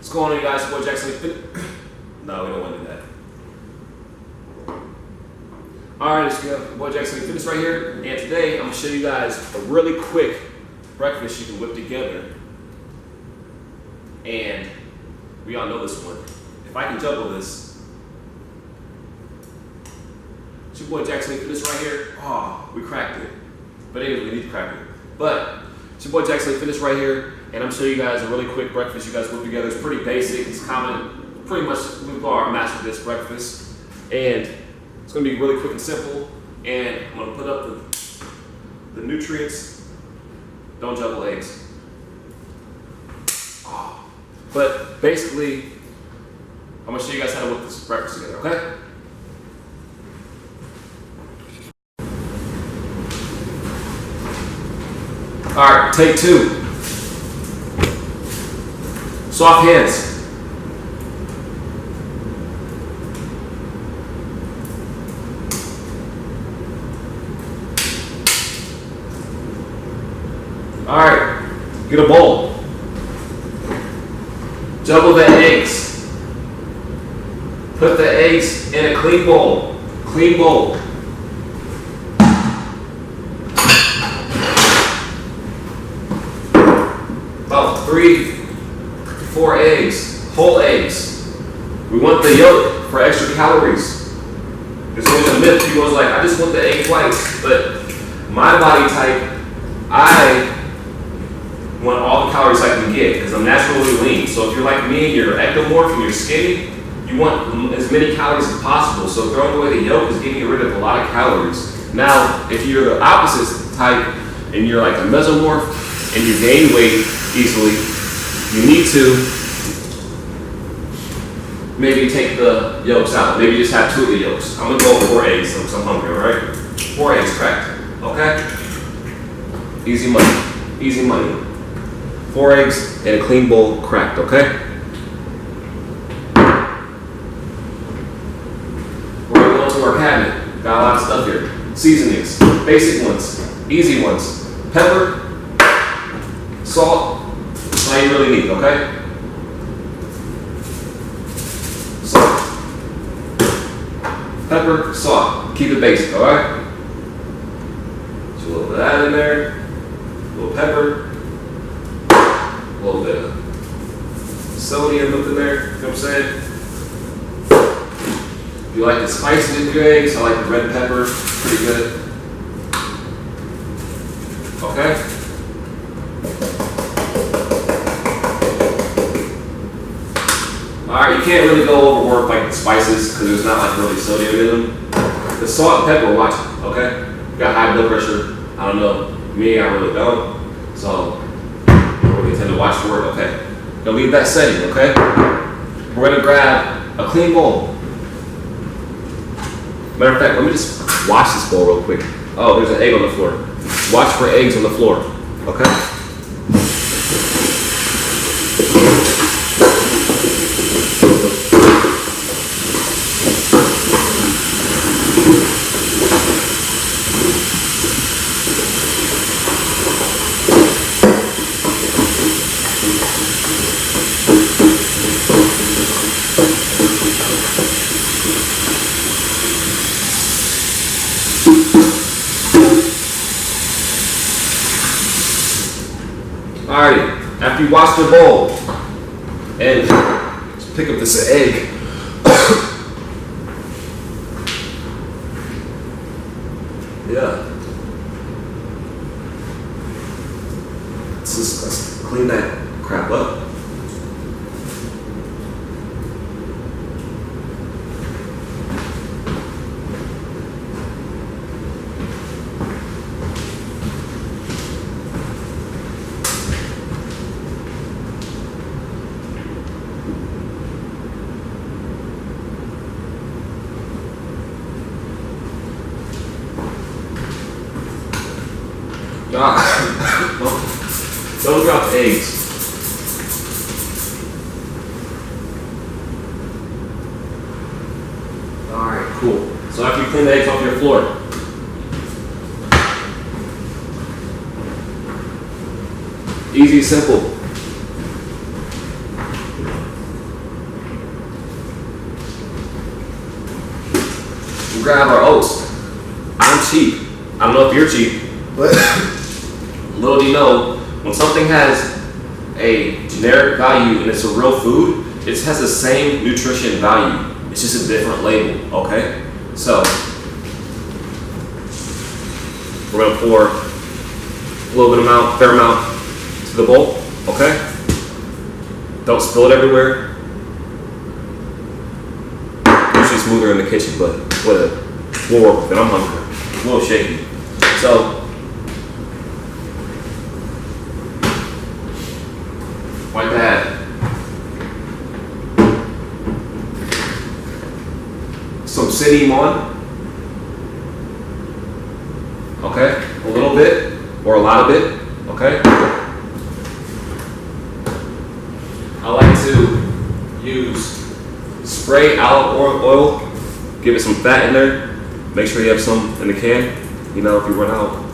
What's going on, you guys? Boy Jackson. No, we don't want to do that. Alright, it's good. Boy Jackson Fitness right here. And today I'm going to show you guys a really quick breakfast you can whip together. And we all know this one. If I can juggle this, it's your boy Jackson Fitness right here. Oh, we cracked it. But anyway, we need to crack it. But it's your boy Jackson Fitness right here. And I'm showing you guys a really quick breakfast you guys whip together. It's pretty basic. It's common. Pretty much we call our master dish breakfast. And it's going to be really quick and simple. And I'm going to put up the nutrients. Don't juggle eggs. Oh. But basically, I'm going to show you guys how to whip this breakfast together, okay? Alright, take two. Soft hands. Alright, get a bowl. Juggle the eggs. Put the eggs in a clean bowl. Clean bowl. About 3 to 4 eggs, whole eggs. We want the yolk for extra calories. It's always a myth. People are like, I just want the egg whites. But my body type, I want all the calories I can get because I'm naturally lean. So if you're like me and you're ectomorph and you're skinny, you want as many calories as possible. So throwing away the yolk is getting rid of a lot of calories. Now, if you're the opposite type and you're like a mesomorph and you gain weight easily, you need to maybe take the yolks out. Maybe just have 2 of the yolks. I'm gonna go with 4 eggs because I'm hungry, all right? 4 eggs cracked, okay? Easy money, easy money. 4 eggs and a clean bowl cracked, okay? We're gonna go into our cabinet. Got a lot of stuff here. Seasonings, basic ones, easy ones. Pepper, salt, that's all you really need, okay? Salt. Pepper, salt. Keep it basic, alright? So a little bit of that in there. A little pepper. A little bit of sodium up in there, you know what I'm saying? If you like the spices in your eggs, I like the red pepper, pretty good. Okay? Alright, you can't really go overwork like the spices because there's not like really sodium in them. The salt and pepper, watch it, okay? You got high blood pressure, I don't know. Me, I really don't. So, I really tend to watch for it, okay? Gonna leave that setting, okay? We're gonna grab a clean bowl. Matter of fact, let me just wash this bowl real quick. Oh, there's an egg on the floor. Watch for eggs on the floor, okay? Alrighty, after you wash the bowl and just pick up this egg. Yeah. Let's clean that crap up. Don't drop eggs. Alright, cool. So after you clean the eggs off your floor, easy, simple. grab our oats. I'm cheap. I don't know if you're cheap, but little do you know, when something has a generic value and it's a real food, it has the same nutrition value. It's just a different label, okay? So, we're gonna pour a little bit amount, fair amount to the bowl, okay? Don't spill it everywhere. Usually smoother in the kitchen, but whatever. We'll work with it. I'm hungry. It's a little shaky. So, like that. Some cinnamon. Okay, a little bit or a lot of it. Okay. I like to use spray olive oil. Give it some fat in there. Make sure you have some in the can. You know, if you run out.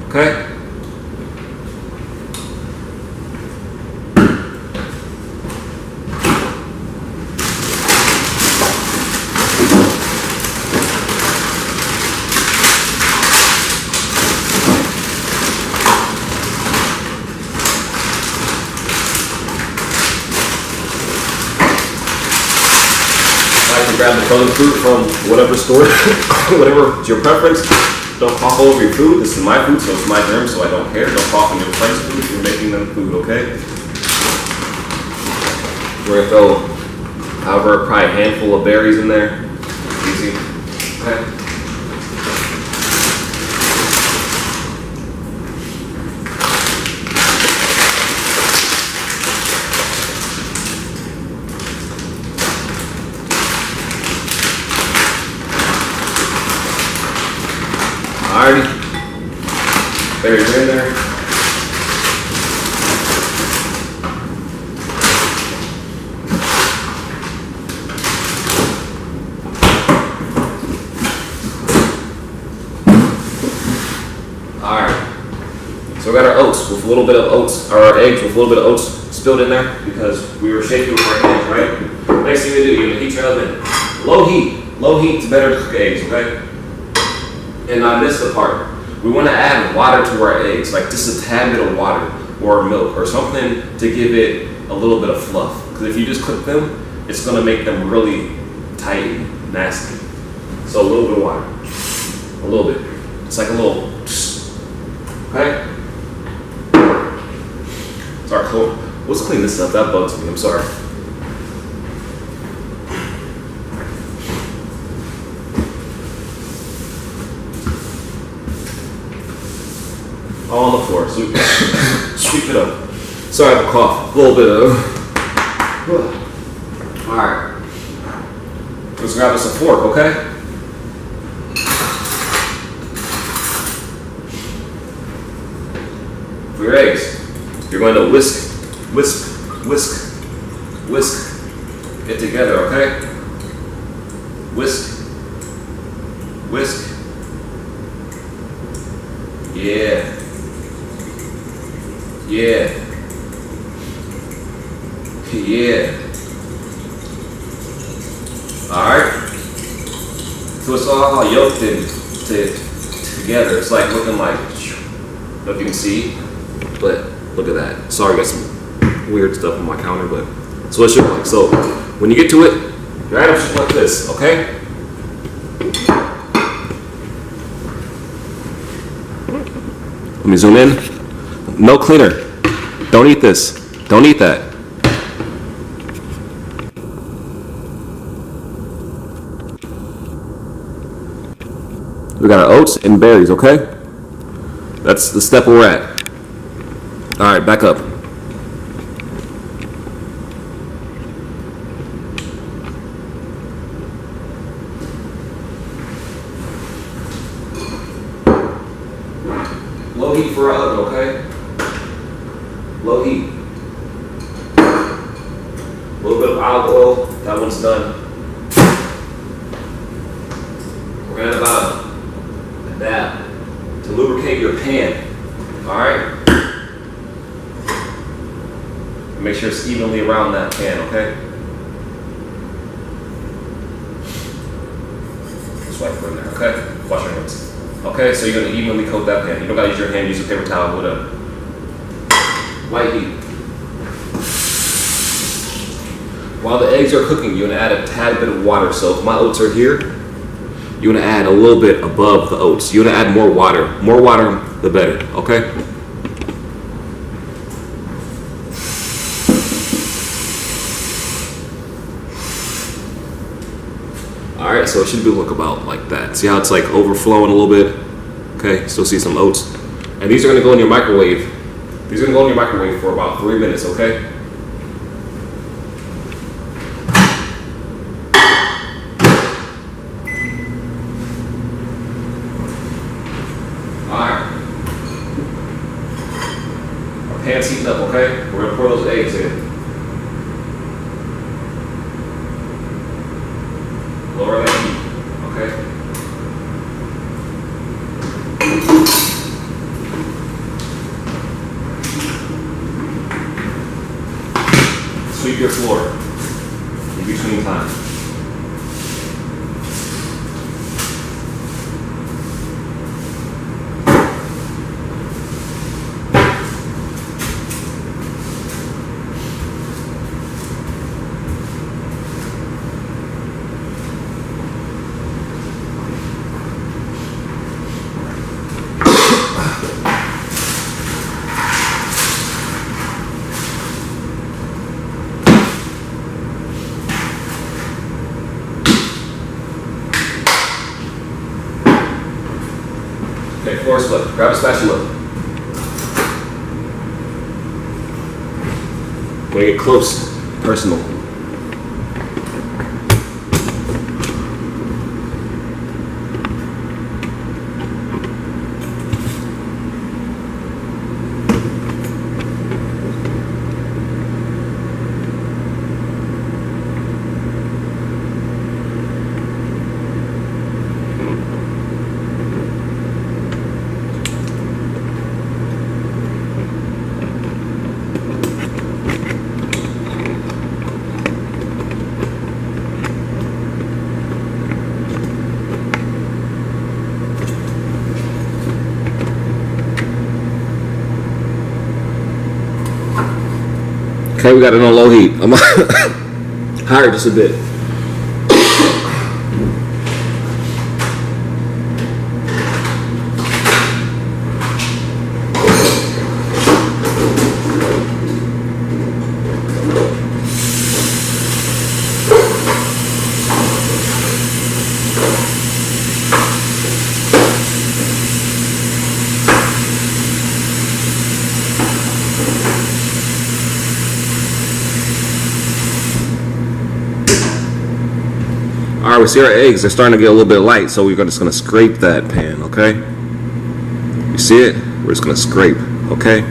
Okay. Grab the frozen fruit from whatever store, whatever your preference. Don't cough all over your food. This is my food, so it's my germs, so I don't care. Don't cough on your friend's food if you're making them food, okay? We're gonna throw, however, probably a handful of berries in there. Easy, okay? Alrighty, berries are in there. Alright, so we got our oats with a little bit of oats, or our eggs with a little bit of oats spilled in there because we were shaking with our hands, right? Next thing you do, you're gonna heat your oven. Low heat is better to cook eggs, okay? And I missed the part. We want to add water to our eggs, like just a tad bit of water or milk or something to give it a little bit of fluff. Because if you just cook them, it's going to make them really tight and nasty. So a little bit of water. A little bit. It's like a little, okay? Sorry, let's clean this up. That bugs me. I'm sorry. All on the floor, so sweep it up. Sorry, I have a cough. A little bit of. Alright. Let's grab us a fork, okay? For your eggs, you're going to whisk it together, okay? Whisk. Yeah. Alright. So it's all yoked in together. It's like looking like, I don't know if you can see, but look at that. Sorry, I got some weird stuff on my counter, but that's what it should look like. So when you get to it, your item should look like this, okay? Let me zoom in. No cleaner. Don't eat this. Don't eat that. We got our oats and berries, okay? That's the step we're at. All right, back up. Low heat for our oven, okay? Low heat. A little bit of olive oil. That one's done. We're gonna have about a dab. lubricate your pan. All right? Make sure it's evenly around that pan, okay? Just wipe it in there, okay? Wash your hands. Okay, so you're gonna evenly coat that pan. You don't gotta use your hand, use a paper towel, whatever. Light heat. While the eggs are cooking, you're gonna add a tad bit of water. So if my oats are here, you're gonna add a little bit above the oats. You're gonna add more water. More water, the better, okay? All right, so it should look about like that. See how it's like overflowing a little bit? Okay, still see some oats. And these are gonna go in your microwave. These are gonna go in your microwave for about 3 minutes, okay? Pan's heating up, okay? We're gonna pour those eggs in. Lower that heat, okay? Sweep your floor in between time. Okay, floor split. Grab a spatula. When you get close, personal. Okay, we got it on low heat. I'm higher just a bit. All right, we see our eggs. They're starting to get a little bit light, so we're just gonna scrape that pan, okay? You see it? We're just gonna scrape, okay?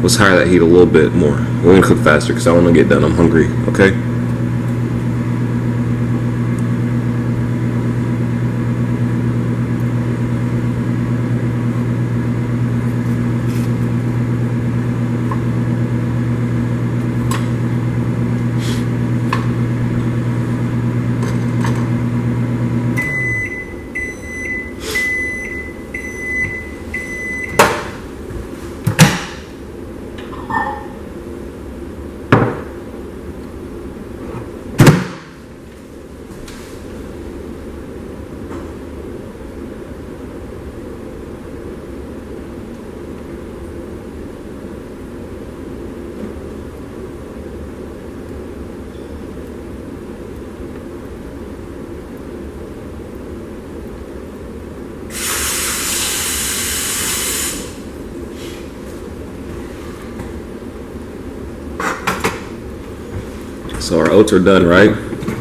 Let's higher that heat a little bit more. We're gonna cook faster because I want to get done. I'm hungry, okay? So our oats are done, right?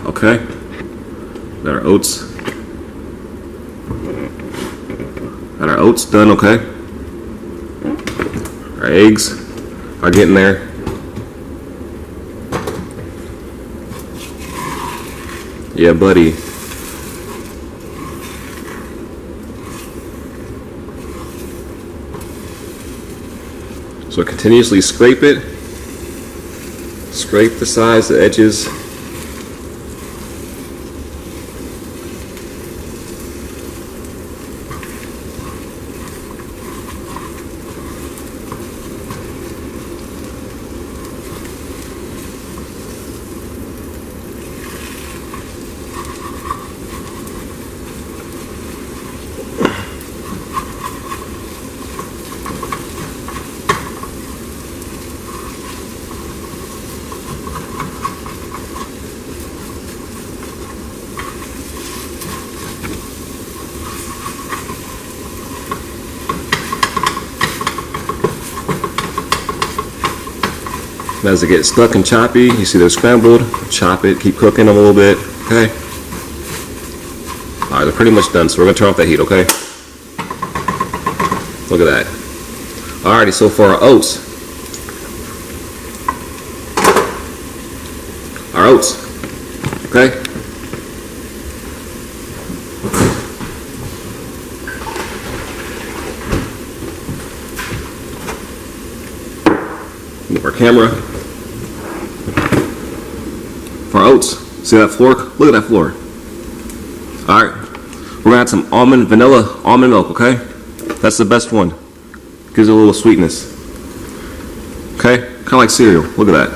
Okay. Got our oats. Got our oats done, okay. Our eggs are getting there. Yeah, buddy. So continuously scrape it. Scrape the sides, the edges. And as they get stuck and choppy, you see they're scrambled, chop it, keep cooking them a little bit, okay? All right, they're pretty much done, so we're gonna turn off the heat, okay? Look at that. Alrighty, so for our oats. Okay? Move our camera. For our oats, see that floor? Look at that floor. Alright, we're gonna add some vanilla almond milk, okay? That's the best one. Gives it a little sweetness. Okay? Kind of like cereal. Look at that.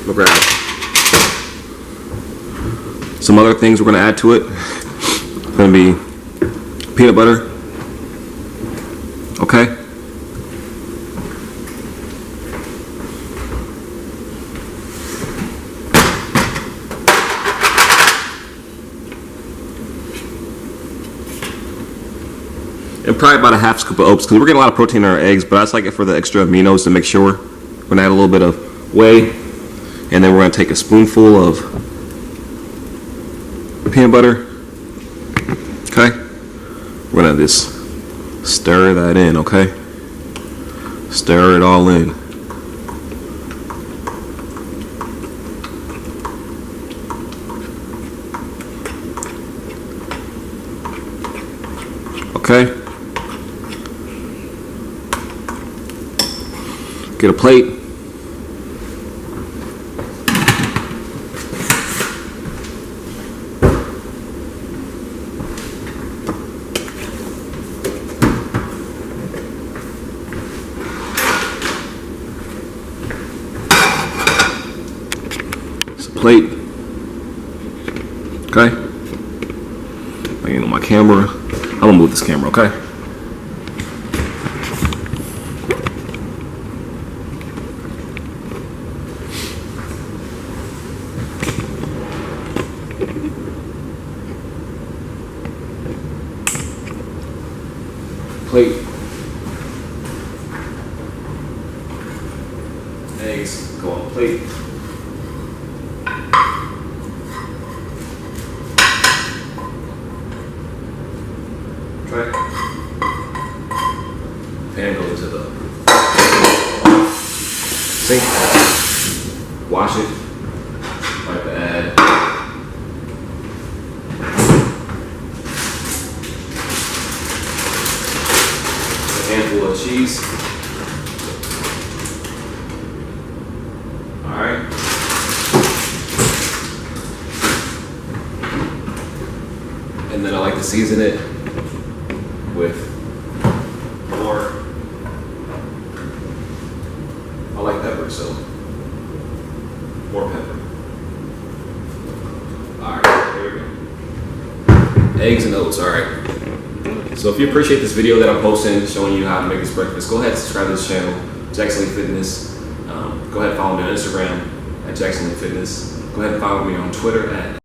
Look at that. Some other things we're going to add to it. Going to be peanut butter. Okay? And probably about a half scoop of oats because we're getting a lot of protein in our eggs, but I just like it for the extra aminos to make sure. We're going to add a little bit of whey, and then we're going to take a spoonful of peanut butter. Okay? We're going to just stir that in, okay? Stir it all in. Okay? Get a plate. Plate. Okay. I ain't on my camera. I'm gonna move this camera, okay? Plate. Eggs go on the plate. Okay. Pan goes into the sink. Wash it. Like to add a handful of cheese. All right. And then I like to season it with more. I like pepper, so more pepper. Alright, there we go. Eggs and oats, alright. So if you appreciate this video that I'm posting showing you how to make this breakfast, go ahead and subscribe to this channel, Jackson Lee Fitness. Go ahead and follow me on Instagram at Jackson Lee Fitness. Go ahead and follow me on Twitter at